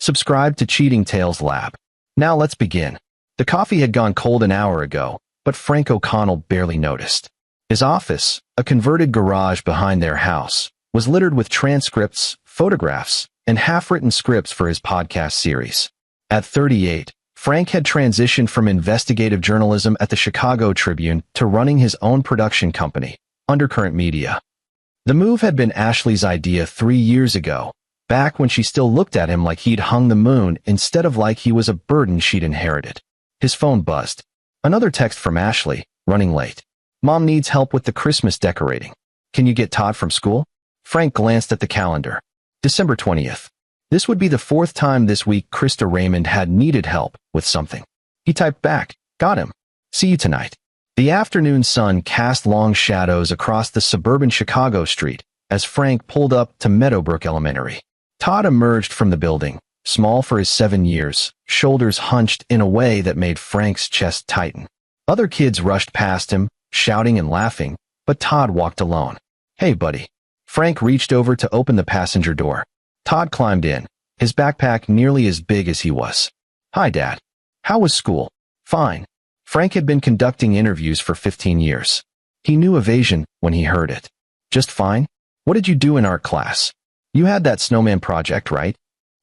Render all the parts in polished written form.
Subscribe to Cheating Tales Lab. Now let's begin. The coffee had gone cold an hour ago, but Frank O'Connell barely noticed. His office, a converted garage behind their house, was littered with transcripts, photographs, and half-written scripts for his podcast series. At 38, Frank had transitioned from investigative journalism at the Chicago Tribune to running his own production company, Undercurrent Media. The move had been Ashley's idea 3 years ago, back when she still looked at him like he'd hung the moon instead of like he was a burden she'd inherited. His phone buzzed. Another text from Ashley, running late. Mom needs help with the Christmas decorating. Can you get Todd from school? Frank glanced at the calendar. December 20th. This would be the 4th time this week Krista Raymond had needed help with something. He typed back, got him. See you tonight. The afternoon sun cast long shadows across the suburban Chicago street as Frank pulled up to Meadowbrook Elementary. Todd emerged from the building, small for his 7 years, shoulders hunched in a way that made Frank's chest tighten. Other kids rushed past him, shouting and laughing, but Todd walked alone. Hey, buddy. Frank reached over to open the passenger door. Todd climbed in, his backpack nearly as big as he was. Hi, Dad. How was school? Fine. Frank had been conducting interviews for 15 years. He knew evasion when he heard it. Just fine? What did you do in art class? You had that snowman project, right?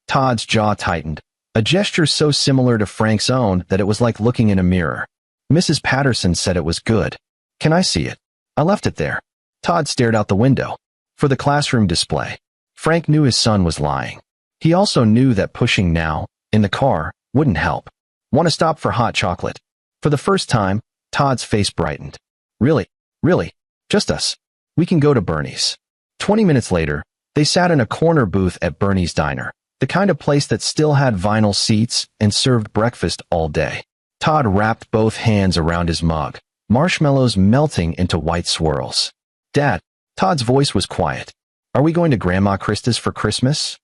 Todd's jaw tightened, a gesture so similar to Frank's own that it was like looking in a mirror. Mrs. Patterson said it was good. Can I see it? I left it there. Todd stared out the window. For the classroom display. Frank knew his son was lying. He also knew that pushing now, in the car, wouldn't help. Want to stop for hot chocolate? For the first time, Todd's face brightened. Really? Just us. We can go to Bernie's. 20 minutes later, they sat in a corner booth at Bernie's Diner, the kind of place that still had vinyl seats and served breakfast all day. Todd wrapped both hands around his mug, marshmallows melting into white swirls. Dad, Todd's voice was quiet. Are we going to Grandma Krista's for Christmas?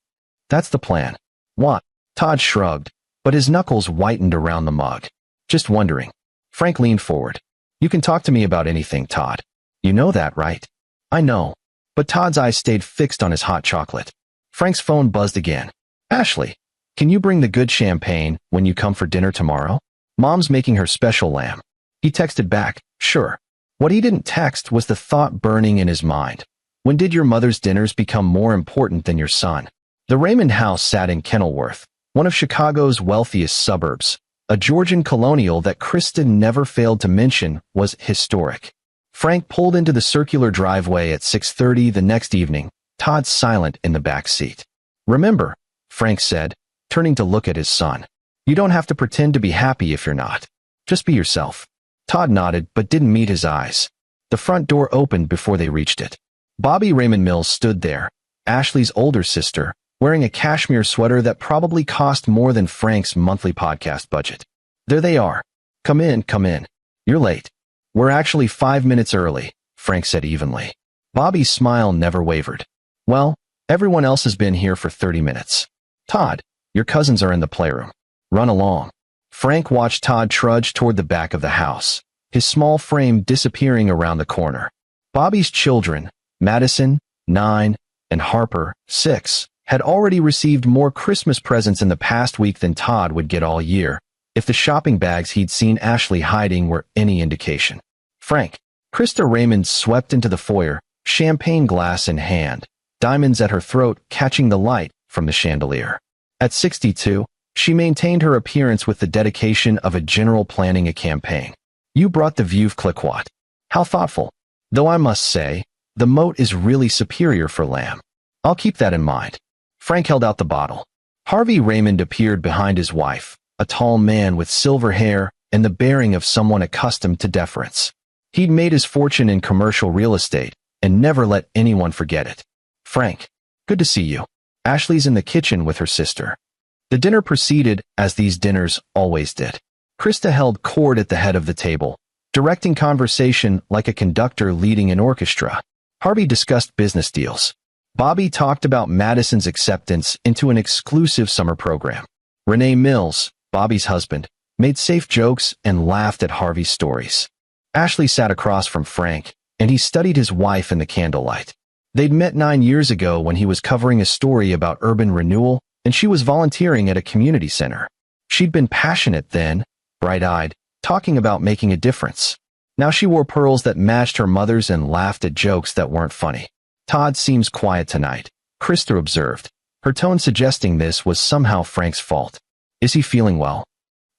That's the plan. What? Todd shrugged, but his knuckles whitened around the mug. Just wondering. Frank leaned forward. You can talk to me about anything, Todd. You know that, right? I know. But Todd's eyes stayed fixed on his hot chocolate. Frank's phone buzzed again. Ashley, can you bring the good champagne when you come for dinner tomorrow? Mom's making her special lamb. He texted back, sure. What he didn't text was the thought burning in his mind. When did your mother's dinners become more important than your son? The Raymond house sat in Kenilworth, one of Chicago's wealthiest suburbs. A Georgian colonial that Kristen never failed to mention was historic. Frank pulled into the circular driveway at 6:30 the next evening, Todd silent in the back seat. Remember, Frank said, turning to look at his son. You don't have to pretend to be happy if you're not. Just be yourself. Todd nodded but didn't meet his eyes. The front door opened before they reached it. Bobby Raymond Mills stood there, Ashley's older sister, wearing a cashmere sweater that probably cost more than Frank's monthly podcast budget. There they are. Come in. You're late. We're actually 5 minutes early, Frank said evenly. Bobby's smile never wavered. Well, everyone else has been here for 30 minutes. Todd, your cousins are in the playroom. Run along. Frank watched Todd trudge toward the back of the house, his small frame disappearing around the corner. Bobby's children, Madison, 9, and Harper, 6, had already received more Christmas presents in the past week than Todd would get all year, if the shopping bags he'd seen Ashley hiding were any indication. Frank. Krista Raymond swept into the foyer, champagne glass in hand, diamonds at her throat catching the light from the chandelier. At 62, she maintained her appearance with the dedication of a general planning a campaign. You brought the Veuve Clicquot. How thoughtful. Though I must say, the moat is really superior for lamb. I'll keep that in mind. Frank held out the bottle. Harvey Raymond appeared behind his wife, a tall man with silver hair and the bearing of someone accustomed to deference. He'd made his fortune in commercial real estate and never let anyone forget it. Frank, good to see you. Ashley's in the kitchen with her sister. The dinner proceeded as these dinners always did. Krista held court at the head of the table, directing conversation like a conductor leading an orchestra. Harvey discussed business deals. Bobby talked about Madison's acceptance into an exclusive summer program. Renee Mills, Bobby's husband, made safe jokes and laughed at Harvey's stories. Ashley sat across from Frank, and he studied his wife in the candlelight. They'd met 9 years ago when he was covering a story about urban renewal and she was volunteering at a community center. She'd been passionate then, bright-eyed, talking about making a difference. Now she wore pearls that matched her mother's and laughed at jokes that weren't funny. Todd seems quiet tonight, Krista observed, her tone suggesting this was somehow Frank's fault. Is he feeling well?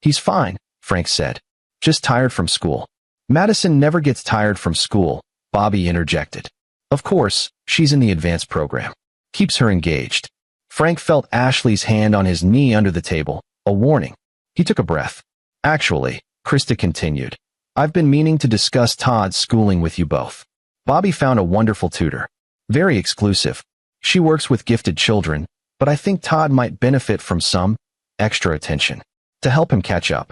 He's fine, Frank said. Just tired from school. Madison never gets tired from school, Bobby interjected. Of course, she's in the advanced program. Keeps her engaged. Frank felt Ashley's hand on his knee under the table, a warning. He took a breath. Actually, Krista continued, I've been meaning to discuss Todd's schooling with you both. Bobby found a wonderful tutor. Very exclusive. She works with gifted children, but I think Todd might benefit from some extra attention to help him catch up.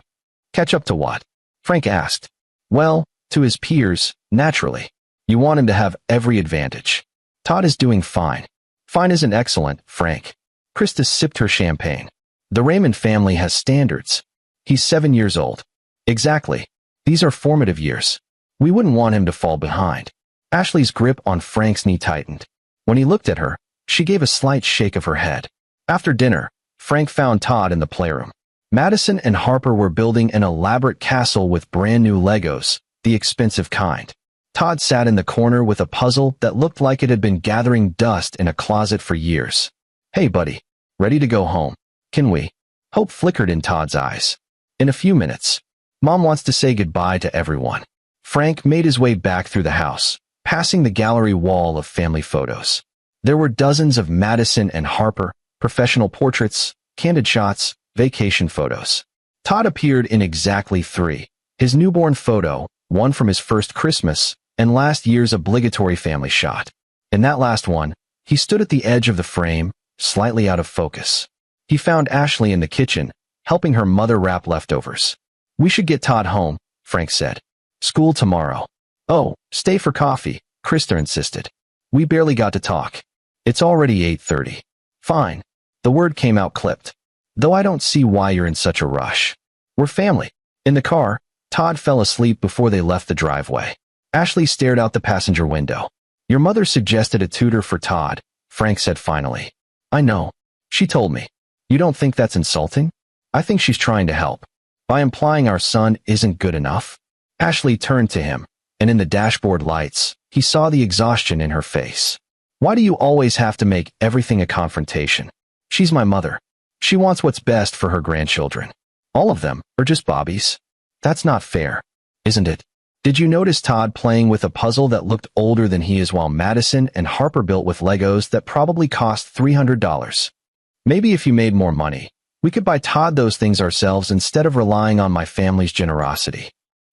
Catch up to what? Frank asked. Well, to his peers, naturally. You want him to have every advantage. Todd is doing fine. Fine isn't excellent, Frank. Krista sipped her champagne. The Raymond family has standards. He's 7 years old. Exactly. These are formative years. We wouldn't want him to fall behind. Ashley's grip on Frank's knee tightened. When he looked at her, she gave a slight shake of her head. After dinner, Frank found Todd in the playroom. Madison and Harper were building an elaborate castle with brand new Legos, the expensive kind. Todd sat in the corner with a puzzle that looked like it had been gathering dust in a closet for years. Hey buddy, ready to go home? Can we? Hope flickered in Todd's eyes. In a few minutes. Mom wants to say goodbye to everyone. Frank made his way back through the house, passing the gallery wall of family photos. There were dozens of Madison and Harper, professional portraits, candid shots, vacation photos. Todd appeared in exactly 3. His newborn photo, one from his first Christmas, and last year's obligatory family shot. In that last one, he stood at the edge of the frame, slightly out of focus. He found Ashley in the kitchen, helping her mother wrap leftovers. We should get Todd home, Frank said. School tomorrow. Oh, stay for coffee, Krista insisted. We barely got to talk. It's already 8:30. Fine. The word came out clipped. Though I don't see why you're in such a rush. We're family. In the car, Todd fell asleep before they left the driveway. Ashley stared out the passenger window. Your mother suggested a tutor for Todd, Frank said finally. I know. She told me. You don't think that's insulting? I think she's trying to help. By implying our son isn't good enough. Ashley turned to him, and in the dashboard lights, he saw the exhaustion in her face. Why do you always have to make everything a confrontation? She's my mother. She wants what's best for her grandchildren. All of them, or just Bobby's? That's not fair, isn't it? Did you notice Todd playing with a puzzle that looked older than he is while Madison and Harper built with Legos that probably cost $300? Maybe if you made more money, we could buy Todd those things ourselves instead of relying on my family's generosity.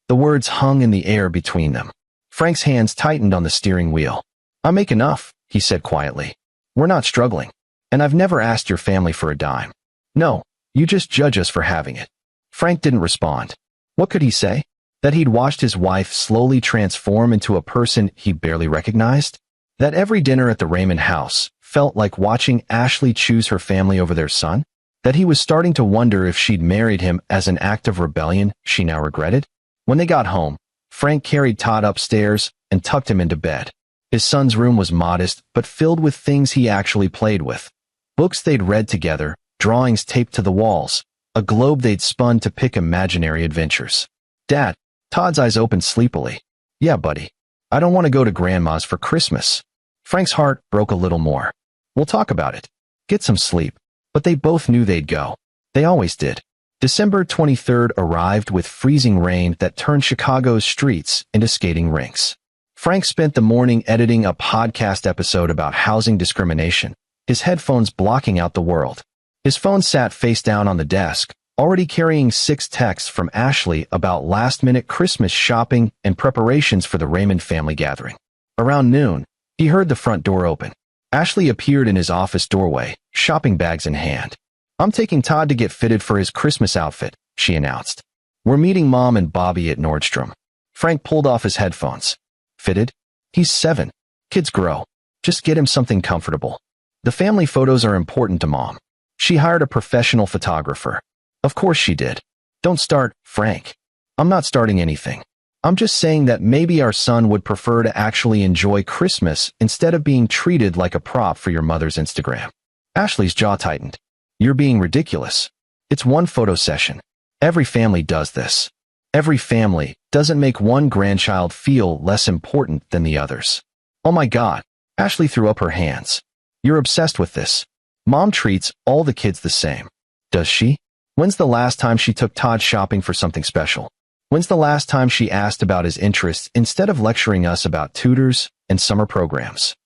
The words hung in the air between them. Frank's hands tightened on the steering wheel. I make enough, he said quietly. We're not struggling. And I've never asked your family for a dime. No, you just judge us for having it. Frank didn't respond. What could he say? That he'd watched his wife slowly transform into a person he barely recognized? That every dinner at the Raymond house felt like watching Ashley choose her family over their son? That he was starting to wonder if she'd married him as an act of rebellion she now regretted? When they got home, Frank carried Todd upstairs and tucked him into bed. His son's room was modest but filled with things he actually played with. Books they'd read together, drawings taped to the walls, a globe they'd spun to pick imaginary adventures. Dad, Todd's eyes opened sleepily. Yeah, buddy. I don't want to go to Grandma's for Christmas. Frank's heart broke a little more. We'll talk about it. Get some sleep. But they both knew they'd go. They always did. December 23rd arrived with freezing rain that turned Chicago's streets into skating rinks. Frank spent the morning editing a podcast episode about housing discrimination, his headphones blocking out the world. His phone sat face down on the desk, already carrying 6 texts from Ashley about last-minute Christmas shopping and preparations for the Raymond family gathering. Around noon, he heard the front door open. Ashley appeared in his office doorway, shopping bags in hand. I'm taking Todd to get fitted for his Christmas outfit, she announced. We're meeting Mom and Bobby at Nordstrom. Frank pulled off his headphones. Fitted? He's 7. Kids grow. Just get him something comfortable. The family photos are important to Mom. She hired a professional photographer. Of course she did. Don't start, Frank. I'm not starting anything. I'm just saying that maybe our son would prefer to actually enjoy Christmas instead of being treated like a prop for your mother's Instagram. Ashley's jaw tightened. You're being ridiculous. It's one photo session. Every family does this. Every family doesn't make one grandchild feel less important than the others. Oh my God. Ashley threw up her hands. You're obsessed with this. Mom treats all the kids the same. Does she? When's the last time she took Todd shopping for something special? When's the last time she asked about his interests instead of lecturing us about tutors and summer programs?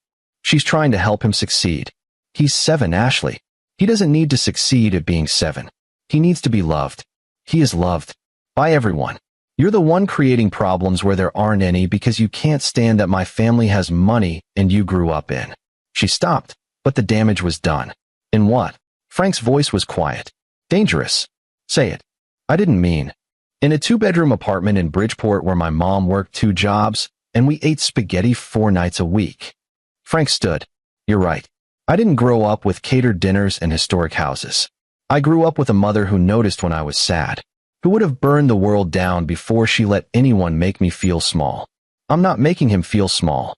She's trying to help him succeed. He's 7, Ashley. He doesn't need to succeed at being 7. He needs to be loved. He is loved by everyone. You're the one creating problems where there aren't any because you can't stand that my family has money and you grew up in. She stopped, but the damage was done. In what? Frank's voice was quiet. Dangerous. Say it. I didn't mean. In a 2-bedroom apartment in Bridgeport where my mom worked 2 jobs and we ate spaghetti 4 nights a week. Frank stood. You're right. I didn't grow up with catered dinners and historic houses. I grew up with a mother who noticed when I was sad, who would have burned the world down before she let anyone make me feel small. I'm not making him feel small.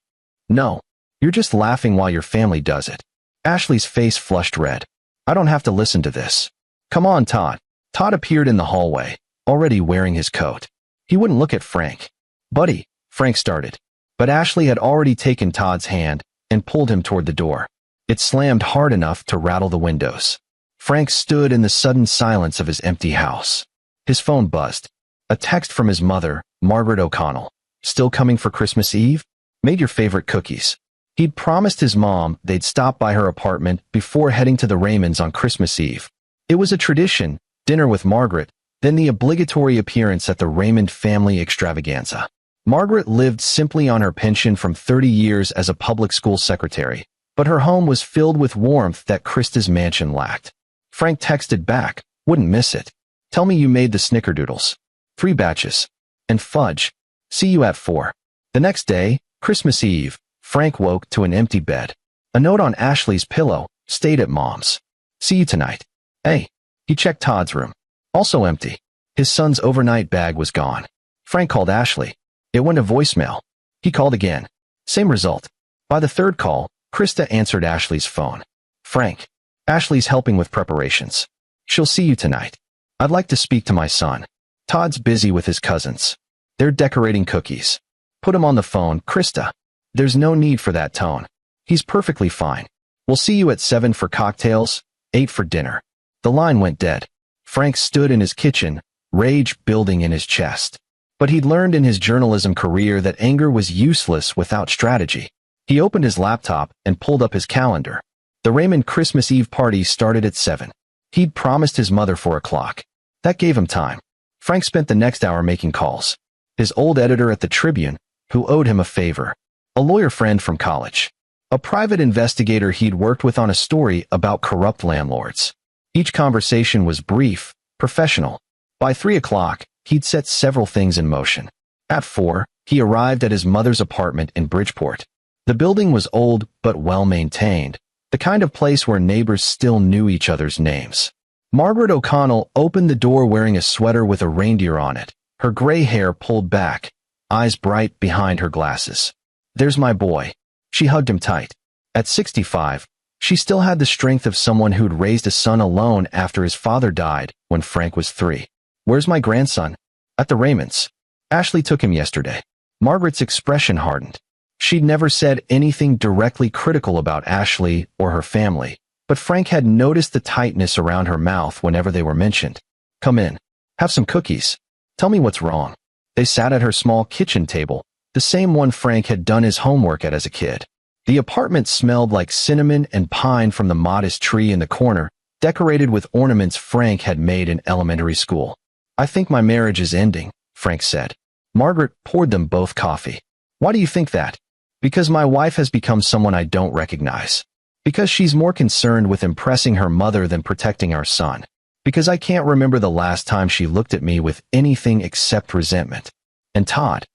No. You're just laughing while your family does it. Ashley's face flushed red. I don't have to listen to this. Come on, Todd. Todd appeared in the hallway, already wearing his coat. He wouldn't look at Frank. Buddy, Frank started. But Ashley had already taken Todd's hand and pulled him toward the door. It slammed hard enough to rattle the windows. Frank stood in the sudden silence of his empty house. His phone buzzed. A text from his mother, Margaret O'Connell. Still coming for Christmas Eve? Made your favorite cookies. He'd promised his mom they'd stop by her apartment before heading to the Raymonds on Christmas Eve. It was a tradition, dinner with Margaret, then the obligatory appearance at the Raymond family extravaganza. Margaret lived simply on her pension from 30 years as a public school secretary, but her home was filled with warmth that Krista's mansion lacked. Frank texted back, wouldn't miss it. Tell me you made the snickerdoodles. 3 batches. And fudge. See you at 4. The next day, Christmas Eve, Frank woke to an empty bed. A note on Ashley's pillow, stayed at Mom's. See you tonight. Hey. He checked Todd's room. Also empty. His son's overnight bag was gone. Frank called Ashley. It went to voicemail. He called again. Same result. By the 3rd call, Krista answered Ashley's phone. Frank. Ashley's helping with preparations. She'll see you tonight. I'd like to speak to my son. Todd's busy with his cousins. They're decorating cookies. Put him on the phone, Krista. There's no need for that tone. He's perfectly fine. We'll see you at 7 for cocktails, 8 for dinner. The line went dead. Frank stood in his kitchen, rage building in his chest. But he'd learned in his journalism career that anger was useless without strategy. He opened his laptop and pulled up his calendar. The Raymond Christmas Eve party started at 7. He'd promised his mother 4 o'clock. That gave him time. Frank spent the next hour making calls. His old editor at the Tribune, who owed him a favor. A lawyer friend from college. A private investigator he'd worked with on a story about corrupt landlords. Each conversation was brief, professional. By 3 o'clock, he'd set several things in motion. At 4, he arrived at his mother's apartment in Bridgeport. The building was old but well-maintained, the kind of place where neighbors still knew each other's names. Margaret O'Connell opened the door wearing a sweater with a reindeer on it, her gray hair pulled back, eyes bright behind her glasses. There's my boy. She hugged him tight. At 65, she still had the strength of someone who'd raised a son alone after his father died when Frank was 3. Where's my grandson? At the Raymonds. Ashley took him yesterday. Margaret's expression hardened. She'd never said anything directly critical about Ashley or her family, but Frank had noticed the tightness around her mouth whenever they were mentioned. Come in. Have some cookies. Tell me what's wrong. They sat at her small kitchen table, the same one Frank had done his homework at as a kid. The apartment smelled like cinnamon and pine from the modest tree in the corner, decorated with ornaments Frank had made in elementary school. I think my marriage is ending, Frank said. Margaret poured them both coffee. Why do you think that? Because my wife has become someone I don't recognize. Because she's more concerned with impressing her mother than protecting our son. Because I can't remember the last time she looked at me with anything except resentment. And Todd.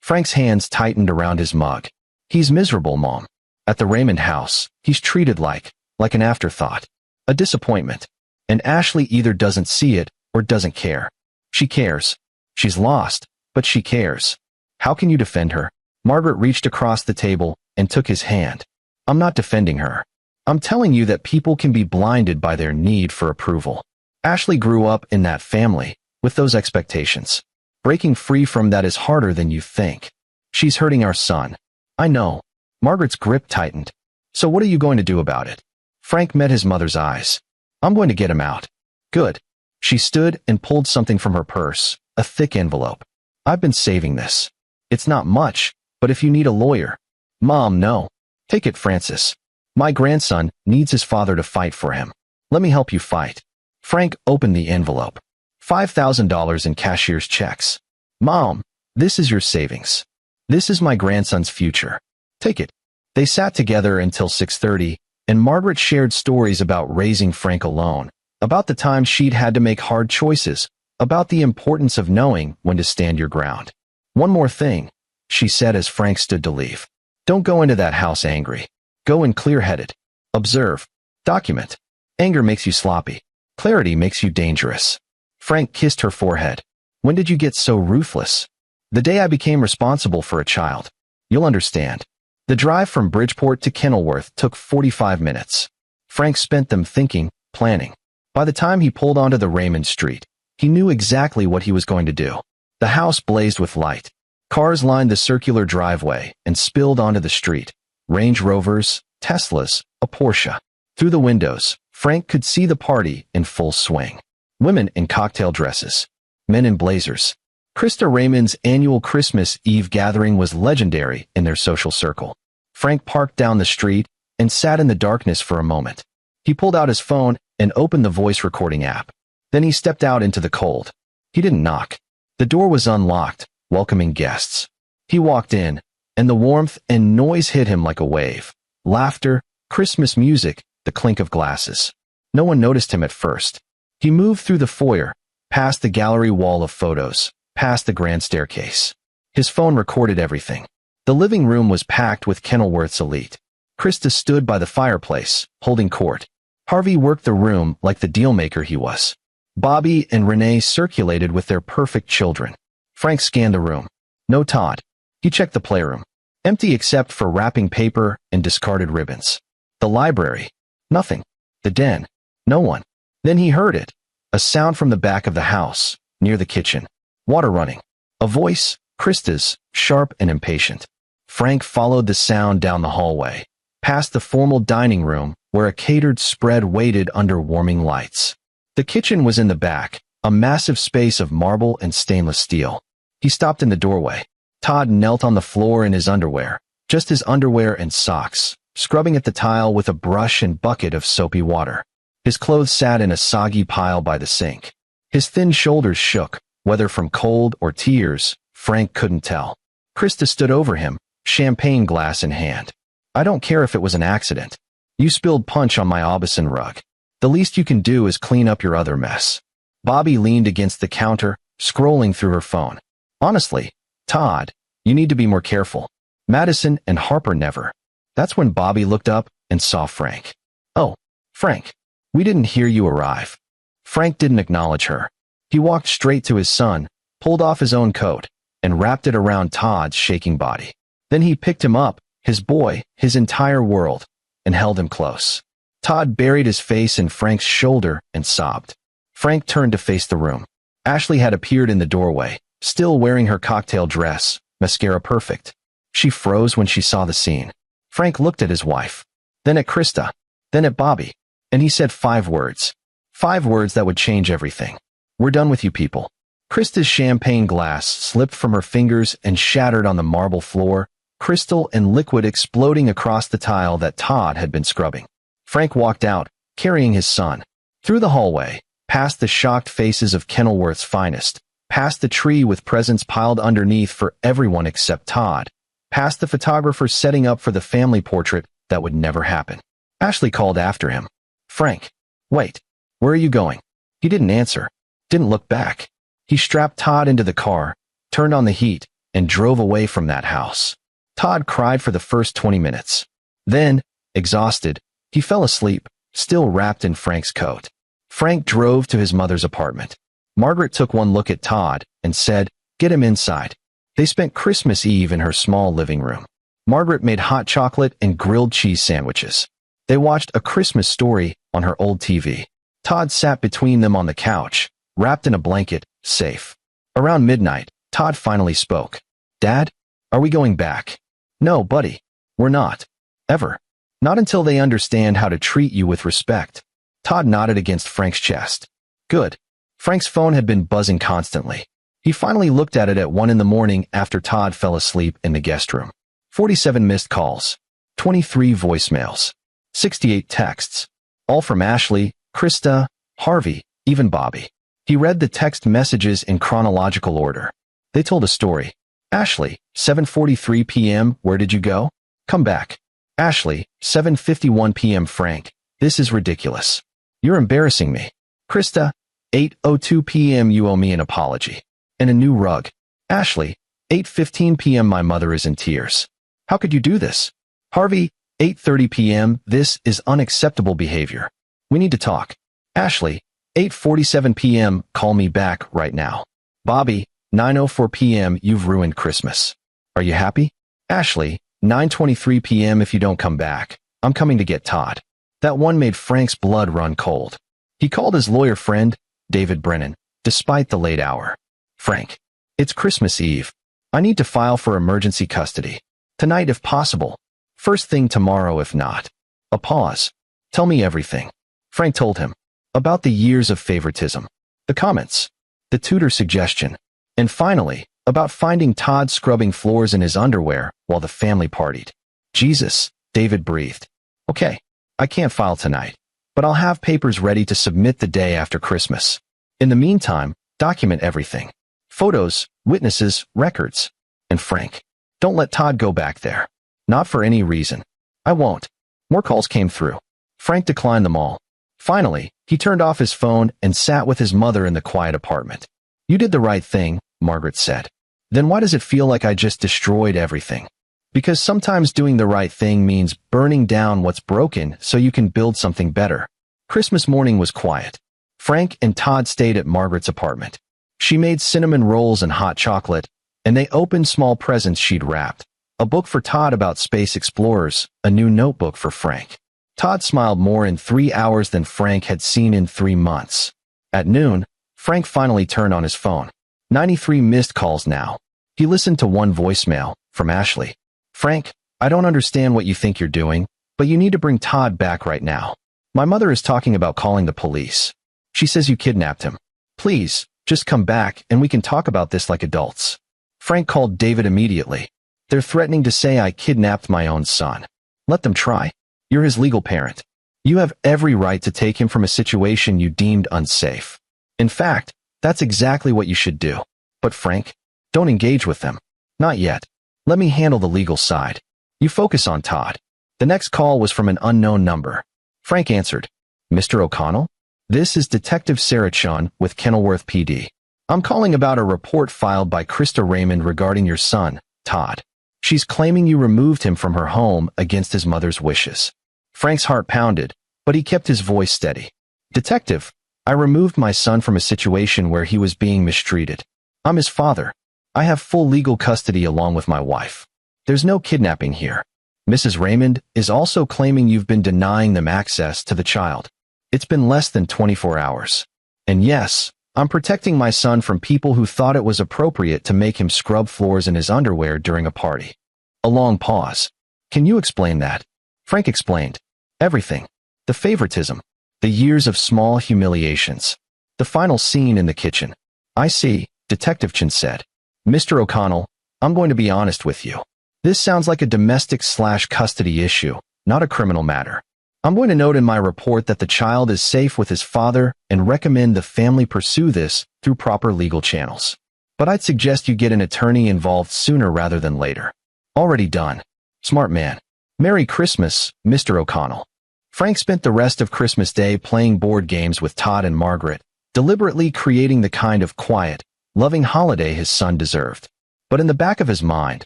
Frank's hands tightened around his mug. He's miserable, Mom. At the Raymond house, he's treated like an afterthought. A disappointment. And Ashley either doesn't see it or doesn't care. She cares. She's lost, but she cares. How can you defend her? Margaret reached across the table and took his hand. I'm not defending her. I'm telling you that people can be blinded by their need for approval. Ashley grew up in that family, with those expectations. Breaking free from that is harder than you think. She's hurting our son. I know. Margaret's grip tightened. So what are you going to do about it? Frank met his mother's eyes. I'm going to get him out. Good. She stood and pulled something from her purse, a thick envelope. I've been saving this. It's not much, but if you need a lawyer. Mom, no. Take it, Francis. My grandson needs his father to fight for him. Let me help you fight. Frank opened the envelope. $5,000 in cashier's checks. Mom, this is your savings. This is my grandson's future. Take it. They sat together until 6:30, and Margaret shared stories about raising Frank alone, about the time she'd had to make hard choices, about the importance of knowing when to stand your ground. One more thing, she said as Frank stood to leave. Don't go into that house angry. Go in clear-headed. Observe. Document. Anger makes you sloppy. Clarity makes you dangerous. Frank kissed her forehead. When did you get so ruthless? The day I became responsible for a child. You'll understand. The drive from Bridgeport to Kenilworth took 45 minutes. Frank spent them thinking, planning. By the time he pulled onto the Raymond Street, he knew exactly what he was going to do. The house blazed with light. Cars lined the circular driveway and spilled onto the street. Range Rovers, Teslas, a Porsche. Through the windows, Frank could see the party in full swing. Women in cocktail dresses. Men in blazers. Krista Raymond's annual Christmas Eve gathering was legendary in their social circle. Frank parked down the street and sat in the darkness for a moment. He pulled out his phone and opened the voice recording app. Then he stepped out into the cold. He didn't knock. The door was unlocked, welcoming guests. He walked in, and the warmth and noise hit him like a wave. Laughter, Christmas music, the clink of glasses. No one noticed him at first. He moved through the foyer, past the gallery wall of photos, past the grand staircase. His phone recorded everything. The living room was packed with Kenilworth's elite. Krista stood by the fireplace, holding court. Harvey worked the room like the dealmaker he was. Bobby and Renee circulated with their perfect children. Frank scanned the room. No Todd. He checked the playroom. Empty except for wrapping paper and discarded ribbons. The library. Nothing. The den. No one. Then he heard it. A sound from the back of the house, near the kitchen. Water running. A voice, Krista's, sharp and impatient. Frank followed the sound down the hallway, past the formal dining room where a catered spread waited under warming lights. The kitchen was in the back, a massive space of marble and stainless steel. He stopped in the doorway. Todd knelt on the floor in his underwear, just his underwear and socks, scrubbing at the tile with a brush and bucket of soapy water. His clothes sat in a soggy pile by the sink. His thin shoulders shook, whether from cold or tears, Frank couldn't tell. Krista stood over him, champagne glass in hand. I don't care if it was an accident. You spilled punch on my Aubusson rug. The least you can do is clean up your other mess. Bobby leaned against the counter, scrolling through her phone. Honestly, Todd, you need to be more careful. Madison and Harper never. That's when Bobby looked up and saw Frank. Oh, Frank, we didn't hear you arrive. Frank didn't acknowledge her. He walked straight to his son, pulled off his own coat, and wrapped it around Todd's shaking body. Then he picked him up, his boy, his entire world, and held him close. Todd buried his face in Frank's shoulder and sobbed. Frank turned to face the room. Ashley had appeared in the doorway, still wearing her cocktail dress, mascara perfect. She froze when she saw the scene. Frank looked at his wife, then at Krista, then at Bobby, and he said 5 words. 5 words that would change everything. We're done with you people. Krista's champagne glass slipped from her fingers and shattered on the marble floor, crystal and liquid exploding across the tile that Todd had been scrubbing. Frank walked out, carrying his son. Through the hallway, past the shocked faces of Kenilworth's finest, past the tree with presents piled underneath for everyone except Todd, past the photographer setting up for the family portrait that would never happen. Ashley called after him. Frank, wait, where are you going? He didn't answer, didn't look back. He strapped Todd into the car, turned on the heat, and drove away from that house. Todd cried for the first 20 minutes. Then, exhausted, he fell asleep, still wrapped in Frank's coat. Frank drove to his mother's apartment. Margaret took one look at Todd and said, "Get him inside." They spent Christmas Eve in her small living room. Margaret made hot chocolate and grilled cheese sandwiches. They watched A Christmas Story on her old TV. Todd sat between them on the couch, wrapped in a blanket, safe. Around midnight, Todd finally spoke. "Dad, are we going back?" "No, buddy. We're not. Ever. Not until they understand how to treat you with respect." Todd nodded against Frank's chest. "Good." Frank's phone had been buzzing constantly. He finally looked at it at 1 in the morning after Todd fell asleep in the guest room. 47 missed calls. 23 voicemails. 68 texts. All from Ashley, Krista, Harvey, even Bobby. He read the text messages in chronological order. They told a story. Ashley, 7:43 p.m. Where did you go? Come back. Ashley, 7:51 p.m. Frank, this is ridiculous. You're embarrassing me. Krista, 8:02 p.m. You owe me an apology. And a new rug. Ashley, 8:15 p.m. My mother is in tears. How could you do this? Harvey, 8:30 p.m. This is unacceptable behavior. We need to talk. Ashley, 8:47 p.m. Call me back right now. Bobby, 9:04 p.m. You've ruined Christmas. Are you happy? Ashley, 9:23 p.m. If you don't come back, I'm coming to get Todd. That one made Frank's blood run cold. He called his lawyer friend, David Brennan, despite the late hour. Frank, it's Christmas Eve. I need to file for emergency custody. Tonight if possible. First thing tomorrow if not. A pause. Tell me everything. Frank told him. About the years of favoritism. The comments. The tutor suggestion. And finally, about finding Todd scrubbing floors in his underwear while the family partied. Jesus, David breathed. Okay, I can't file tonight, but I'll have papers ready to submit the day after Christmas. In the meantime, document everything. Photos, witnesses, records. And Frank, don't let Todd go back there. Not for any reason. I won't. More calls came through. Frank declined them all. Finally, he turned off his phone and sat with his mother in the quiet apartment. You did the right thing, Margaret said. Then why does it feel like I just destroyed everything? Because sometimes doing the right thing means burning down what's broken so you can build something better. Christmas morning was quiet. Frank and Todd stayed at Margaret's apartment. She made cinnamon rolls and hot chocolate, and they opened small presents she'd wrapped. A book for Todd about space explorers, a new notebook for Frank. Todd smiled more in 3 hours than Frank had seen in 3 months. At noon, Frank finally turned on his phone. 93 missed calls now. He listened to one voicemail from Ashley. Frank, I don't understand what you think you're doing, but you need to bring Todd back right now. My mother is talking about calling the police. She says you kidnapped him. Please, just come back and we can talk about this like adults. Frank called David immediately. They're threatening to say I kidnapped my own son. Let them try. You're his legal parent. You have every right to take him from a situation you deemed unsafe. In fact, that's exactly what you should do. But Frank, don't engage with them. Not yet. Let me handle the legal side. You focus on Todd. The next call was from an unknown number. Frank answered. Mr. O'Connell? This is Detective Sarah Chun with Kenilworth PD. I'm calling about a report filed by Krista Raymond regarding your son, Todd. She's claiming you removed him from her home against his mother's wishes. Frank's heart pounded, but he kept his voice steady. Detective, I removed my son from a situation where he was being mistreated. I'm his father. I have full legal custody along with my wife. There's no kidnapping here. Mrs. Raymond is also claiming you've been denying them access to the child. It's been less than 24 hours. And yes, I'm protecting my son from people who thought it was appropriate to make him scrub floors in his underwear during a party. A long pause. Can you explain that? Frank explained. Everything. The favoritism. The years of small humiliations. The final scene in the kitchen. I see, Detective Chin said. Mr. O'Connell, I'm going to be honest with you. This sounds like a domestic/custody issue, not a criminal matter. I'm going to note in my report that the child is safe with his father and recommend the family pursue this through proper legal channels. But I'd suggest you get an attorney involved sooner rather than later. Already done. Smart man. Merry Christmas, Mr. O'Connell. Frank spent the rest of Christmas Day playing board games with Todd and Margaret, deliberately creating the kind of quiet, loving holiday his son deserved. But in the back of his mind,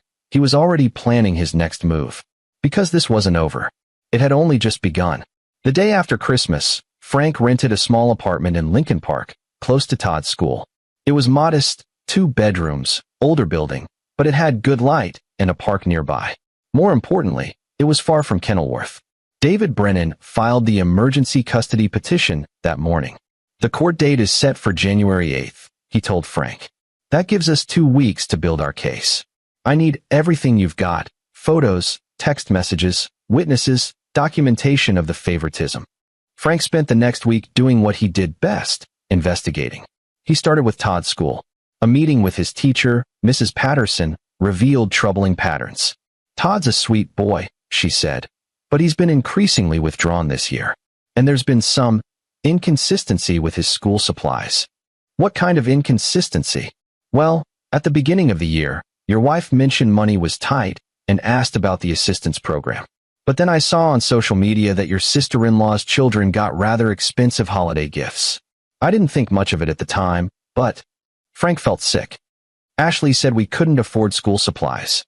he was already planning his next move. Because this wasn't over. It had only just begun. The day after Christmas, Frank rented a small apartment in Lincoln Park, close to Todd's school. It was modest, 2 bedrooms, older building, but it had good light and a park nearby. More importantly, it was far from Kenilworth. David Brennan filed the emergency custody petition that morning. The court date is set for January 8th, he told Frank. That gives us 2 weeks to build our case. I need everything you've got: photos, text messages, witnesses, documentation of the favoritism. Frank spent the next week doing what he did best: investigating. He started with Todd's school. A meeting with his teacher, Mrs. Patterson, revealed troubling patterns. Todd's a sweet boy, she said, but he's been increasingly withdrawn this year. And there's been some inconsistency with his school supplies. What kind of inconsistency? Well, at the beginning of the year, your wife mentioned money was tight and asked about the assistance program. But then I saw on social media that your sister-in-law's children got rather expensive holiday gifts. I didn't think much of it at the time, but Frank felt sick. Ashley said we couldn't afford school supplies.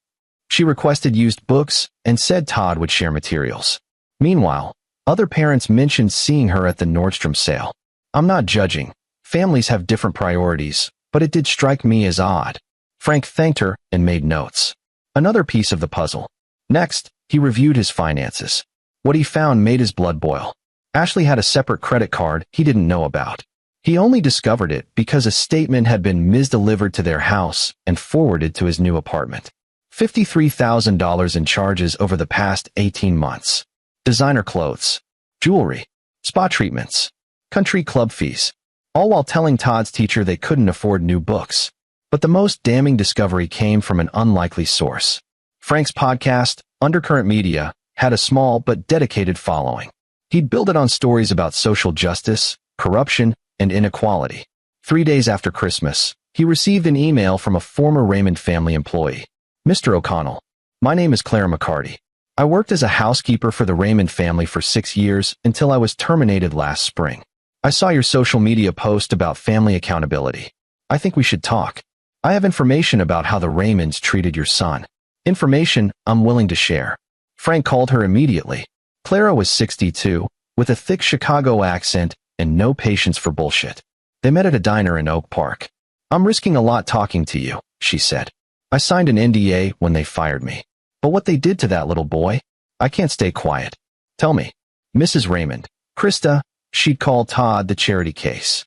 She requested used books and said Todd would share materials. Meanwhile, other parents mentioned seeing her at the Nordstrom sale. I'm not judging. Families have different priorities, but it did strike me as odd. Frank thanked her and made notes. Another piece of the puzzle. Next, he reviewed his finances. What he found made his blood boil. Ashley had a separate credit card he didn't know about. He only discovered it because a statement had been misdelivered to their house and forwarded to his new apartment. $53,000 in charges over the past 18 months. Designer clothes, jewelry, spa treatments, country club fees, all while telling Todd's teacher they couldn't afford new books. But the most damning discovery came from an unlikely source. Frank's podcast, Undercurrent Media, had a small but dedicated following. He'd built it on stories about social justice, corruption, and inequality. 3 days after Christmas, he received an email from a former Raymond family employee. Mr. O'Connell, my name is Clara McCarty. I worked as a housekeeper for the Raymond family for 6 years until I was terminated last spring. I saw your social media post about family accountability. I think we should talk. I have information about how the Raymonds treated your son. Information I'm willing to share. Frank called her immediately. Clara was 62, with a thick Chicago accent and no patience for bullshit. They met at a diner in Oak Park. I'm risking a lot talking to you, she said. I signed an NDA when they fired me. But what they did to that little boy, I can't stay quiet. Tell me. Mrs. Raymond, Krista, she'd called Todd the charity case.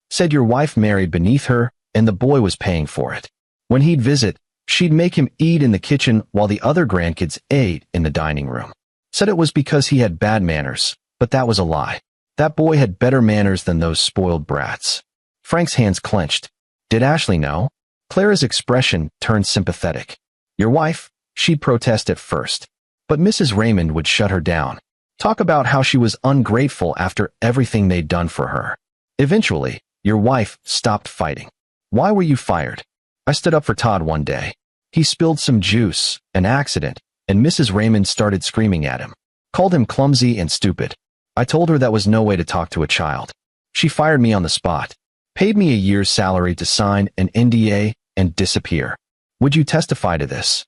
Said your wife married beneath her and the boy was paying for it. When he'd visit, she'd make him eat in the kitchen while the other grandkids ate in the dining room. Said it was because he had bad manners, but that was a lie. That boy had better manners than those spoiled brats. Frank's hands clenched. Did Ashley know? Clara's expression turned sympathetic. Your wife? She'd protest at first. But Mrs. Raymond would shut her down. Talk about how she was ungrateful after everything they'd done for her. Eventually, your wife stopped fighting. Why were you fired? I stood up for Todd one day. He spilled some juice, an accident, and Mrs. Raymond started screaming at him. Called him clumsy and stupid. I told her that was no way to talk to a child. She fired me on the spot. Paid me a year's salary to sign an NDA and disappear. Would you testify to this?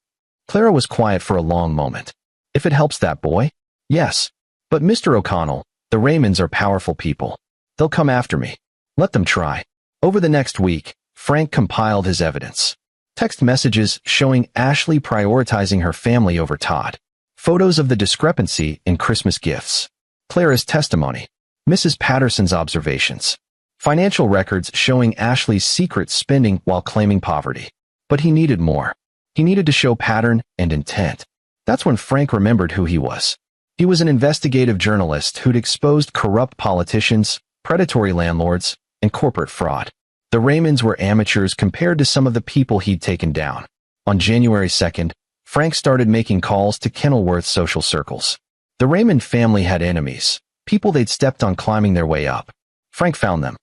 Clara was quiet for a long moment. If it helps that boy? Yes. But Mr. O'Connell, the Raymonds are powerful people. They'll come after me. Let them try. Over the next week, Frank compiled his evidence. Text messages showing Ashley prioritizing her family over Todd. Photos of the discrepancy in Christmas gifts. Clara's testimony. Mrs. Patterson's observations. Financial records showing Ashley's secret spending while claiming poverty. But he needed more. He needed to show pattern and intent. That's when Frank remembered who he was. He was an investigative journalist who'd exposed corrupt politicians, predatory landlords, and corporate fraud. The Raymonds were amateurs compared to some of the people he'd taken down. On January 2nd, Frank started making calls to Kenilworth social circles. The Raymond family had enemies, people they'd stepped on climbing their way up. Frank found them.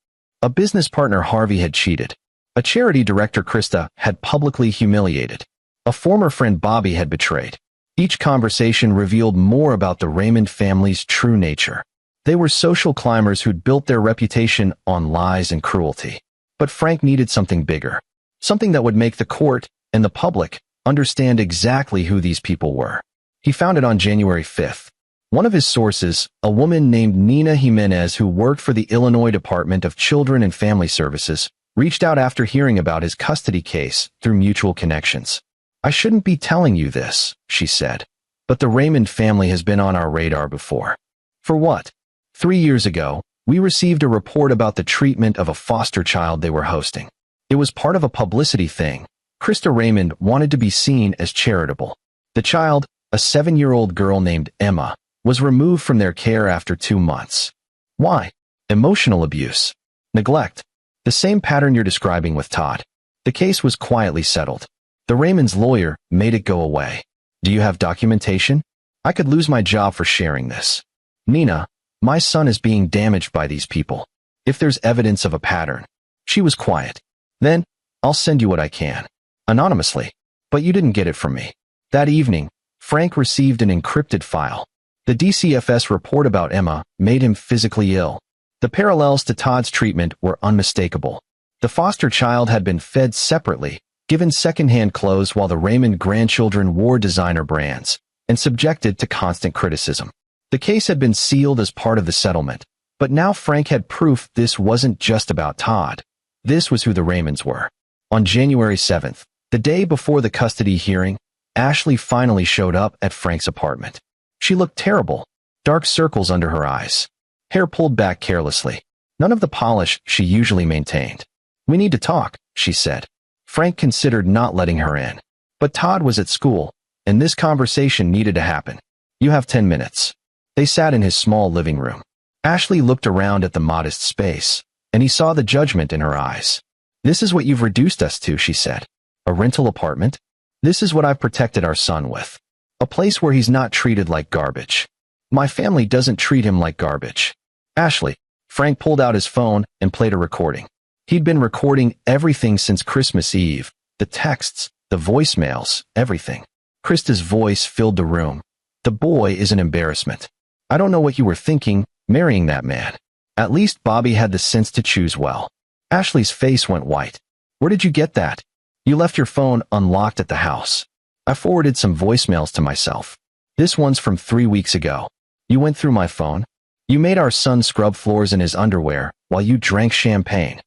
A business partner, Harvey, had cheated. A charity director, Krista, had publicly humiliated. A former friend, Bobby, had betrayed. Each conversation revealed more about the Raymond family's true nature. They were social climbers who'd built their reputation on lies and cruelty. But Frank needed something bigger. Something that would make the court and the public understand exactly who these people were. He found it on January 5th. One of his sources, a woman named Nina Jimenez who worked for the Illinois Department of Children and Family Services, reached out after hearing about his custody case through mutual connections. I shouldn't be telling you this, she said. But the Raymond family has been on our radar before. For what? 3 years ago, we received a report about the treatment of a foster child they were hosting. It was part of a publicity thing. Krista Raymond wanted to be seen as charitable. The child, a 7-year-old girl named Emma, was removed from their care after 2 months. Why? Emotional abuse. Neglect. The same pattern you're describing with Todd. The case was quietly settled. The Raymond's lawyer made it go away. Do you have documentation? I could lose my job for sharing this. Nina, my son is being damaged by these people. If there's evidence of a pattern. She was quiet. Then, I'll send you what I can. Anonymously. But you didn't get it from me. That evening, Frank received an encrypted file. The DCFS report about Emma made him physically ill. The parallels to Todd's treatment were unmistakable. The foster child had been fed separately, given secondhand clothes while the Raymond grandchildren wore designer brands, and subjected to constant criticism. The case had been sealed as part of the settlement, but now Frank had proof this wasn't just about Todd. This was who the Raymonds were. On January 7th, the day before the custody hearing, Ashley finally showed up at Frank's apartment. She looked terrible, dark circles under her eyes, hair pulled back carelessly, none of the polish she usually maintained. We need to talk, she said. Frank considered not letting her in. But Todd was at school, and this conversation needed to happen. You have 10 minutes. They sat in his small living room. Ashley looked around at the modest space, and he saw the judgment in her eyes. This is what you've reduced us to, she said. A rental apartment? This is what I've protected our son with. A place where he's not treated like garbage. My family doesn't treat him like garbage. Ashley. Frank pulled out his phone and played a recording. He'd been recording everything since Christmas Eve. The texts, the voicemails, everything. Krista's voice filled the room. The boy is an embarrassment. I don't know what you were thinking, marrying that man. At least Bobby had the sense to choose well. Ashley's face went white. Where did you get that? You left your phone unlocked at the house. I forwarded some voicemails to myself. This one's from 3 weeks ago. You went through my phone. You made our son scrub floors in his underwear while you drank champagne.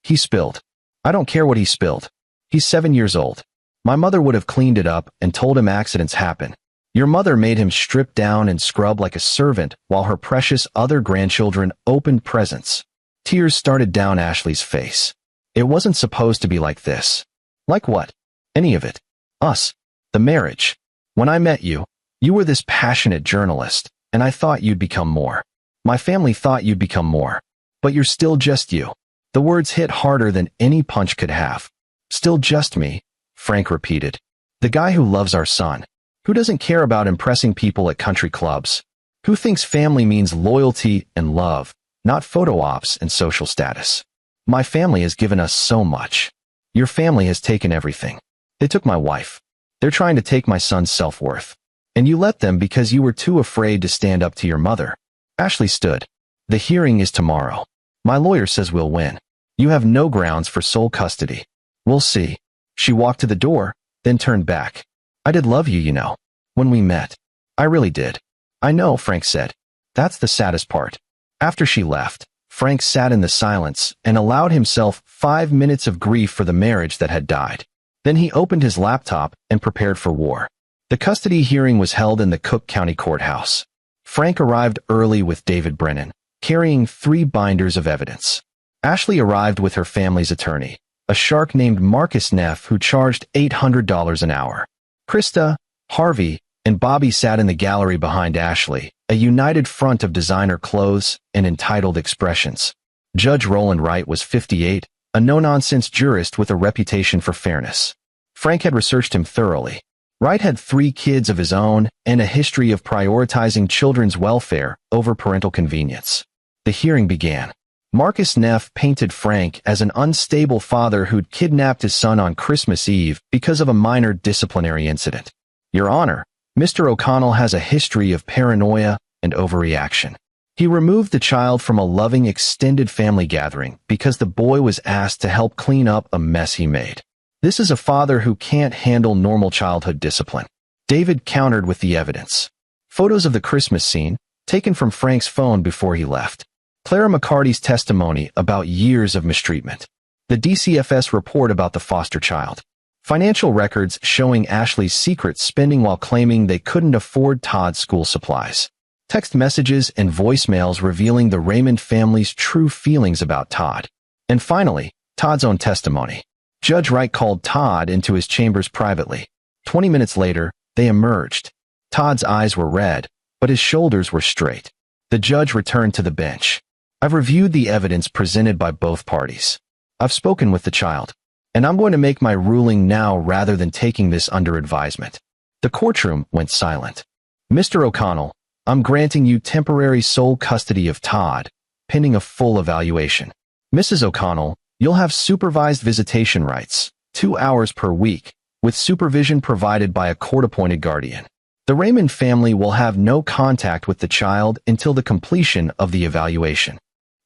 He spilled. I don't care what he spilled. He's 7 years old. My mother would have cleaned it up and told him accidents happen. Your mother made him strip down and scrub like a servant while her precious other grandchildren opened presents. Tears started down Ashley's face. It wasn't supposed to be like this. Like what? Any of it. Us. The marriage. When I met you, you were this passionate journalist, and I thought you'd become more. My family thought you'd become more. But you're still just you. The words hit harder than any punch could have. Still just me, Frank repeated. The guy who loves our son. Who doesn't care about impressing people at country clubs? Who thinks family means loyalty and love, not photo ops and social status? My family has given us so much. Your family has taken everything. They took my wife. They're trying to take my son's self-worth. And you let them because you were too afraid to stand up to your mother. Ashley stood. The hearing is tomorrow. My lawyer says we'll win. You have no grounds for sole custody. We'll see. She walked to the door, then turned back. I did love you, you know. When we met. I really did. I know, Frank said. That's the saddest part. After she left, Frank sat in the silence and allowed himself 5 minutes of grief for the marriage that had died. Then he opened his laptop and prepared for war. The custody hearing was held in the Cook County Courthouse. Frank arrived early with David Brennan, carrying 3 binders of evidence. Ashley arrived with her family's attorney, a shark named Marcus Neff who charged $800 an hour. Krista, Harvey, and Bobby sat in the gallery behind Ashley, a united front of designer clothes and entitled expressions. Judge Roland Wright was 58, a no-nonsense jurist with a reputation for fairness. Frank had researched him thoroughly. Wright had 3 kids of his own and a history of prioritizing children's welfare over parental convenience. The hearing began. Marcus Neff painted Frank as an unstable father who'd kidnapped his son on Christmas Eve because of a minor disciplinary incident. Your Honor, Mr. O'Connell has a history of paranoia and overreaction. He removed the child from a loving extended family gathering because the boy was asked to help clean up a mess he made. This is a father who can't handle normal childhood discipline. David countered with the evidence. Photos of the Christmas scene, taken from Frank's phone before he left. Clara McCarty's testimony about years of mistreatment. The DCFS report about the foster child. Financial records showing Ashley's secret spending while claiming they couldn't afford Todd's school supplies. Text messages and voicemails revealing the Raymond family's true feelings about Todd. And finally, Todd's own testimony. Judge Wright called Todd into his chambers privately. 20 minutes later, they emerged. Todd's eyes were red, but his shoulders were straight. The judge returned to the bench. I've reviewed the evidence presented by both parties. I've spoken with the child, and I'm going to make my ruling now rather than taking this under advisement. The courtroom went silent. Mr. O'Connell, I'm granting you temporary sole custody of Todd, pending a full evaluation. Mrs. O'Connell, you'll have supervised visitation rights, 2 hours per week, with supervision provided by a court-appointed guardian. The Raymond family will have no contact with the child until the completion of the evaluation.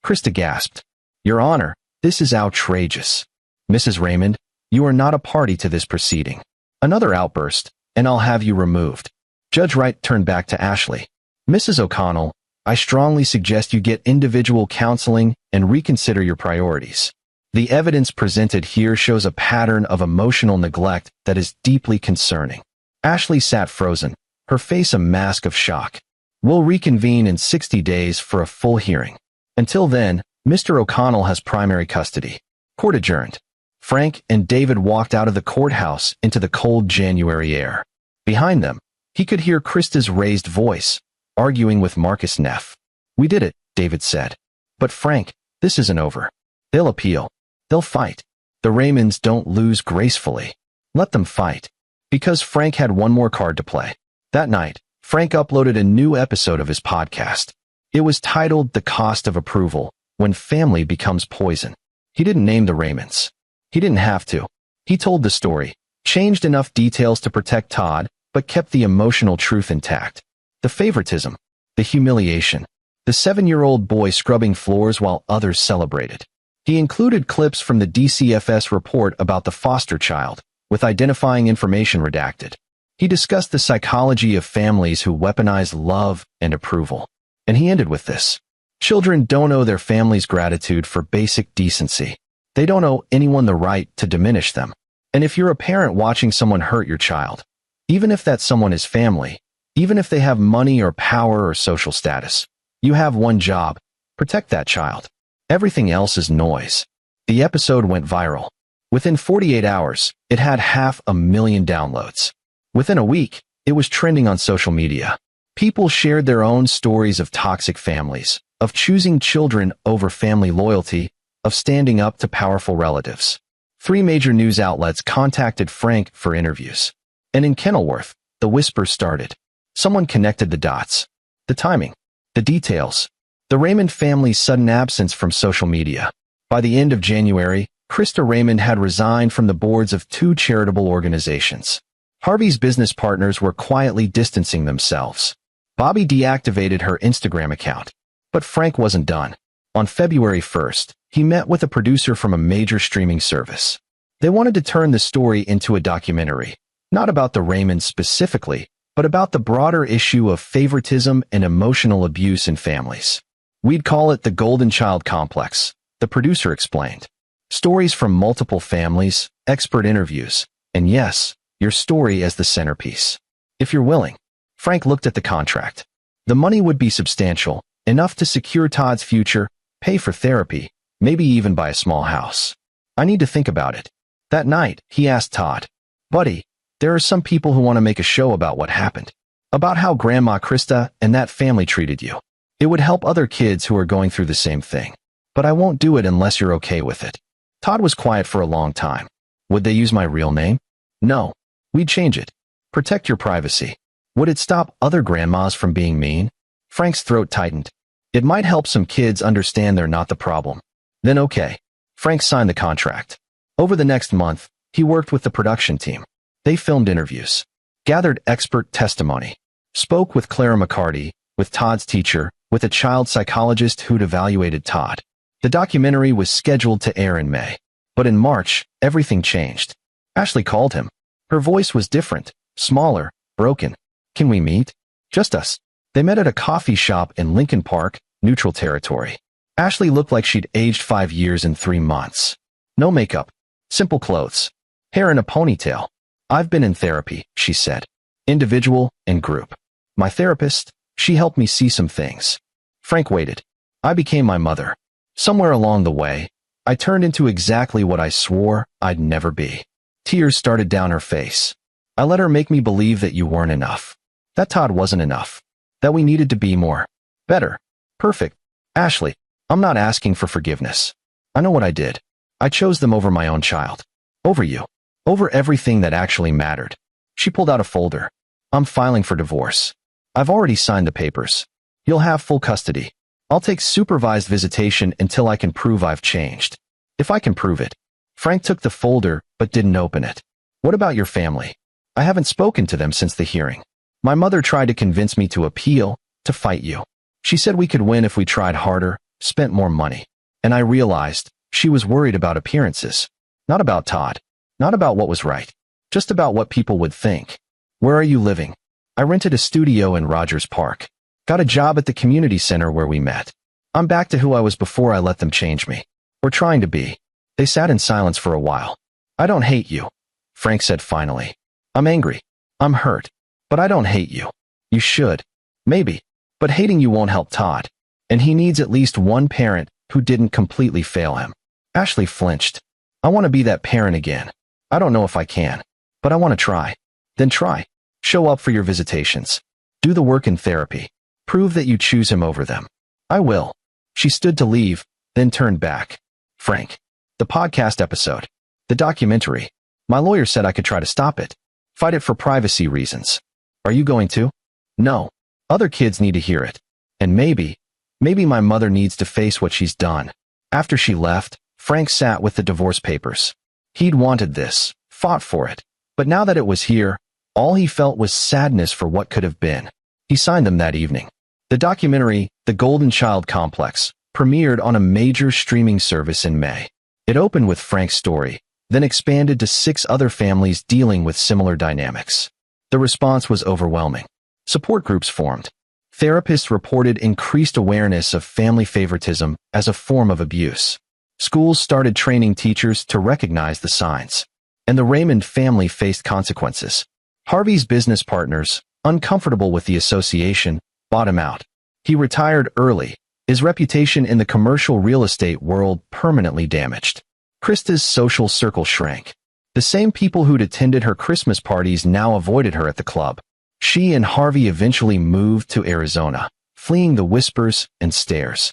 Krista gasped. Your Honor, this is outrageous. Mrs. Raymond, you are not a party to this proceeding. Another outburst, and I'll have you removed. Judge Wright turned back to Ashley. Mrs. O'Connell, I strongly suggest you get individual counseling and reconsider your priorities. The evidence presented here shows a pattern of emotional neglect that is deeply concerning. Ashley sat frozen, her face a mask of shock. We'll reconvene in 60 days for a full hearing. Until then, Mr. O'Connell has primary custody. Court adjourned. Frank and David walked out of the courthouse into the cold January air. Behind them, he could hear Krista's raised voice, arguing with Marcus Neff. We did it, David said. But Frank, this isn't over. They'll appeal. They'll fight. The Raymonds don't lose gracefully. Let them fight. Because Frank had one more card to play. That night, Frank uploaded a new episode of his podcast. It was titled The Cost of Approval, When Family Becomes Poison. He didn't name the Raymonds. He didn't have to. He told the story, changed enough details to protect Todd, but kept the emotional truth intact. The favoritism, the humiliation, the 7-year-old boy scrubbing floors while others celebrated. He included clips from the DCFS report about the foster child, with identifying information redacted. He discussed the psychology of families who weaponize love and approval. And he ended with this. Children don't owe their families gratitude for basic decency. They don't owe anyone the right to diminish them. And if you're a parent watching someone hurt your child, even if that someone is family, even if they have money or power or social status, you have one job: protect that child. Everything else is noise. The episode went viral. Within 48 hours, it had 500,000 downloads. Within a week, it was trending on social media. People shared their own stories of toxic families, of choosing children over family loyalty, of standing up to powerful relatives. 3 major news outlets contacted Frank for interviews. And in Kenilworth, the whisper started. Someone connected the dots. The timing. The details. The Raymond family's sudden absence from social media. By the end of January, Krista Raymond had resigned from the boards of 2 charitable organizations. Harvey's business partners were quietly distancing themselves. Bobby deactivated her Instagram account. But Frank wasn't done. On February 1st, he met with a producer from a major streaming service. They wanted to turn the story into a documentary, not about the Raymonds specifically, but about the broader issue of favoritism and emotional abuse in families. We'd call it the Golden Child Complex, the producer explained. Stories from multiple families, expert interviews, and yes, your story as the centerpiece. If you're willing. Frank looked at the contract. The money would be substantial, enough to secure Todd's future, pay for therapy, maybe even buy a small house. I need to think about it. That night, he asked Todd, Buddy, there are some people who want to make a show about what happened. About how Grandma Krista and that family treated you. It would help other kids who are going through the same thing. But I won't do it unless you're okay with it. Todd was quiet for a long time. Would they use my real name? No. We'd change it. Protect your privacy. Would it stop other grandmas from being mean? Frank's throat tightened. It might help some kids understand they're not the problem. Then okay. Frank signed the contract. Over the next month, he worked with the production team. They filmed interviews, gathered expert testimony, spoke with Clara McCarty, with Todd's teacher, with a child psychologist who'd evaluated Todd. The documentary was scheduled to air in May. But in March, everything changed. Ashley called him. Her voice was different, smaller, broken. Can we meet? Just us. They met at a coffee shop in Lincoln Park, neutral territory. Ashley looked like she'd aged 5 years in 3 months. No makeup. Simple clothes. hair in a ponytail. I've been in therapy, she said. Individual and group. My therapist, she helped me see some things. Frank waited. I became my mother. Somewhere along the way, I turned into exactly what I swore I'd never be. Tears started down her face. I let her make me believe that you weren't enough. That Todd wasn't enough. That we needed to be more. Better. Perfect. Ashley, I'm not asking for forgiveness. I know what I did. I chose them over my own child. Over you. Over everything that actually mattered. She pulled out a folder. I'm filing for divorce. I've already signed the papers. You'll have full custody. I'll take supervised visitation until I can prove I've changed. If I can prove it. Frank took the folder but didn't open it. What about your family? I haven't spoken to them since the hearing. My mother tried to convince me to appeal, to fight you. She said we could win if we tried harder, spent more money. And I realized she was worried about appearances. Not about Todd. Not about what was right. Just about what people would think. Where are you living? I rented a studio in Rogers Park. Got a job at the community center where we met. I'm back to who I was before I let them change me. Or trying to be. They sat in silence for a while. I don't hate you, Frank said finally. I'm angry. I'm hurt. But I don't hate you. You should. Maybe. But hating you won't help Todd. And he needs at least one parent who didn't completely fail him. Ashley flinched. I want to be that parent again. I don't know if I can. But I want to try. Then try. Show up for your visitations. Do the work in therapy. Prove that you choose him over them. I will. She stood to leave, then turned back. Frank. The podcast episode. The documentary. My lawyer said I could try to stop it. Fight it for privacy reasons. Are you going to? No. Other kids need to hear it. And maybe my mother needs to face what she's done. After she left, Frank sat with the divorce papers. He'd wanted this, fought for it. But now that it was here, all he felt was sadness for what could have been. He signed them that evening. The documentary, The Golden Child Complex, premiered on a major streaming service in May. It opened with Frank's story, then expanded to 6 other families dealing with similar dynamics. The response was overwhelming. Support groups formed. Therapists reported increased awareness of family favoritism as a form of abuse. Schools started training teachers to recognize the signs. And the Raymond family faced consequences. Harvey's business partners, uncomfortable with the association, bought him out. He retired early, his reputation in the commercial real estate world permanently damaged. Krista's social circle shrank. The same people who'd attended her Christmas parties now avoided her at the club. She and Harvey eventually moved to Arizona, fleeing the whispers and stares.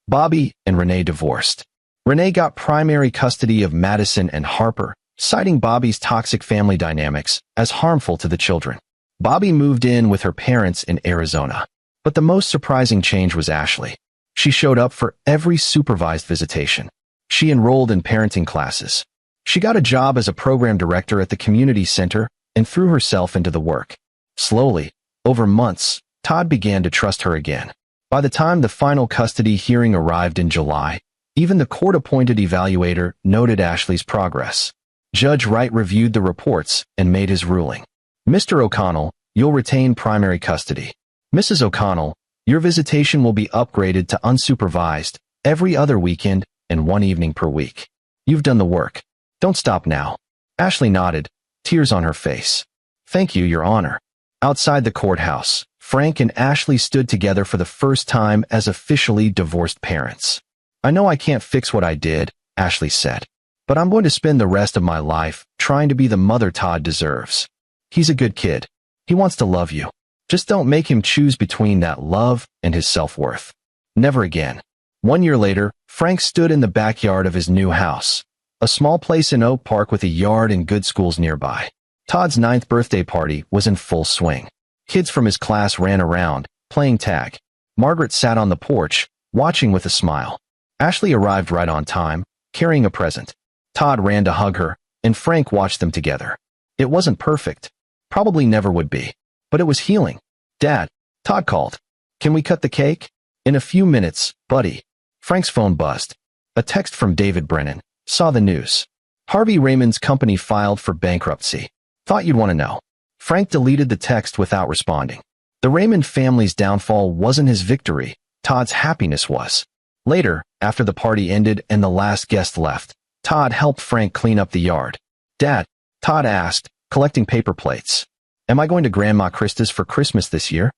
Bobby and Renee divorced. Renee got primary custody of Madison and Harper, citing Bobby's toxic family dynamics as harmful to the children. Bobby moved in with her parents in Arizona. But the most surprising change was Ashley. She showed up for every supervised visitation. She enrolled in parenting classes. She got a job as a program director at the community center and threw herself into the work. Slowly, over months, Todd began to trust her again. By the time the final custody hearing arrived in July, even the court-appointed evaluator noted Ashley's progress. Judge Wright reviewed the reports and made his ruling. Mr. O'Connell, you'll retain primary custody. Mrs. O'Connell, your visitation will be upgraded to unsupervised every other weekend and 1 evening per week. You've done the work. Don't stop now. Ashley nodded, tears on her face. Thank you, Your Honor. Outside the courthouse, Frank and Ashley stood together for the first time as officially divorced parents. I know I can't fix what I did, Ashley said, but I'm going to spend the rest of my life trying to be the mother Todd deserves. He's a good kid. He wants to love you. Just don't make him choose between that love and his self-worth. Never again. 1 year later, Frank stood in the backyard of his new house, a small place in Oak Park with a yard and good schools nearby. Todd's 9th birthday party was in full swing. Kids from his class ran around, playing tag. Margaret sat on the porch, watching with a smile. Ashley arrived right on time, carrying a present. Todd ran to hug her, and Frank watched them together. It wasn't perfect. Probably never would be. But it was healing. Dad, Todd called. Can we cut the cake? In a few minutes, buddy. Frank's phone buzzed. A text from David Brennan. Saw the news. Harvey Raymond's company filed for bankruptcy. Thought you'd want to know. Frank deleted the text without responding. The Raymond family's downfall wasn't his victory. Todd's happiness was. Later, after the party ended and the last guest left, Todd helped Frank clean up the yard. Dad, Todd asked, collecting paper plates. Am I going to Grandma Krista's for Christmas this year?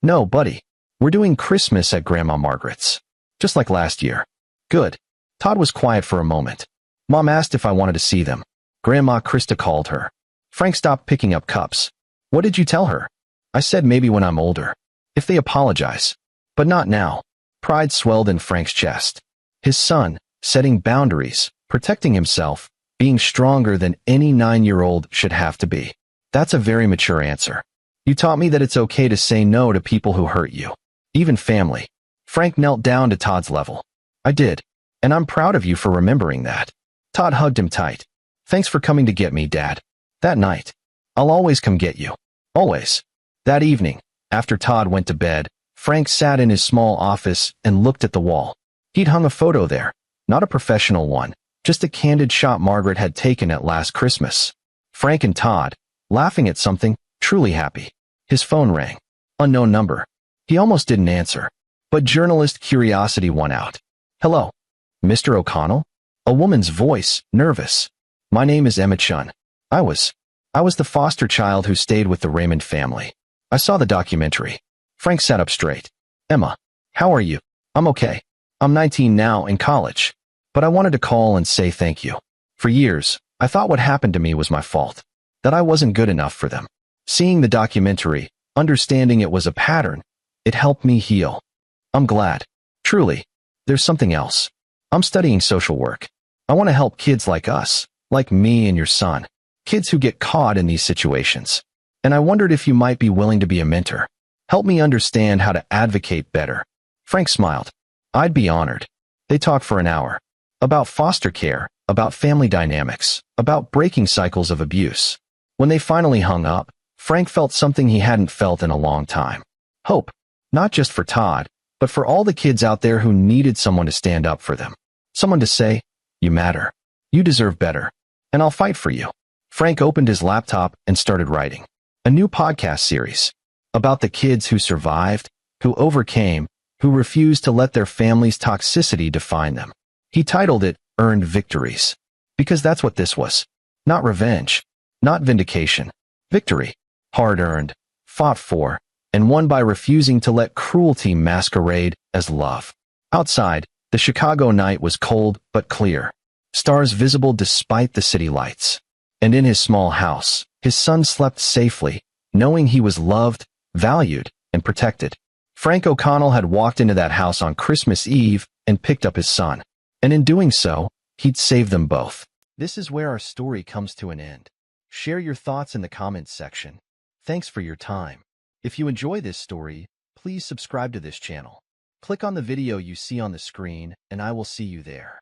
No, buddy. We're doing Christmas at Grandma Margaret's. Just like last year. Good. Todd was quiet for a moment. Mom asked if I wanted to see them. Grandma Krista called her. Frank stopped picking up cups. What did you tell her? I said maybe when I'm older. If they apologize. But not now. Pride swelled in Frank's chest. His son, setting boundaries, protecting himself, being stronger than any 9-year-old should have to be. That's a very mature answer. You taught me that it's okay to say no to people who hurt you. Even family. Frank knelt down to Todd's level. I did. And I'm proud of you for remembering that. Todd hugged him tight. Thanks for coming to get me, Dad. That night. I'll always come get you. Always. That evening, after Todd went to bed, Frank sat in his small office and looked at the wall. He'd hung a photo there. Not a professional one. Just a candid shot Margaret had taken at last Christmas. Frank and Todd, laughing at something, truly happy. His phone rang. Unknown number. He almost didn't answer. But journalist curiosity won out. Hello. Mr. O'Connell? A woman's voice, nervous. My name is Emma Chun. I was the foster child who stayed with the Raymond family. I saw the documentary. Frank sat up straight. Emma, how are you? I'm okay. I'm 19 now, in college. But I wanted to call and say thank you. For years, I thought what happened to me was my fault. That I wasn't good enough for them. Seeing the documentary, understanding it was a pattern, it helped me heal. I'm glad. Truly. There's something else. I'm studying social work. I want to help kids like us, like me and your son. Kids who get caught in these situations. And I wondered if you might be willing to be a mentor. Help me understand how to advocate better. Frank smiled. I'd be honored. They talked for an hour. About foster care, about family dynamics, about breaking cycles of abuse. When they finally hung up, Frank felt something he hadn't felt in a long time. Hope. Not just for Todd, but for all the kids out there who needed someone to stand up for them. Someone to say, you matter. You deserve better. And I'll fight for you. Frank opened his laptop and started writing. A new podcast series. About the kids who survived, who overcame, who refused to let their family's toxicity define them. He titled it, Earned Victories. Because that's what this was. Not revenge. Not vindication. Victory. Hard-earned. Fought for. And won by refusing to let cruelty masquerade as love. Outside, the Chicago night was cold but clear. Stars visible despite the city lights. And in his small house, his son slept safely, knowing he was loved, valued, and protected. Frank O'Connell had walked into that house on Christmas Eve and picked up his son. And in doing so, he'd saved them both. This is where our story comes to an end. Share your thoughts in the comments section. Thanks for your time. If you enjoy this story, please subscribe to this channel. Click on the video you see on the screen, and I will see you there.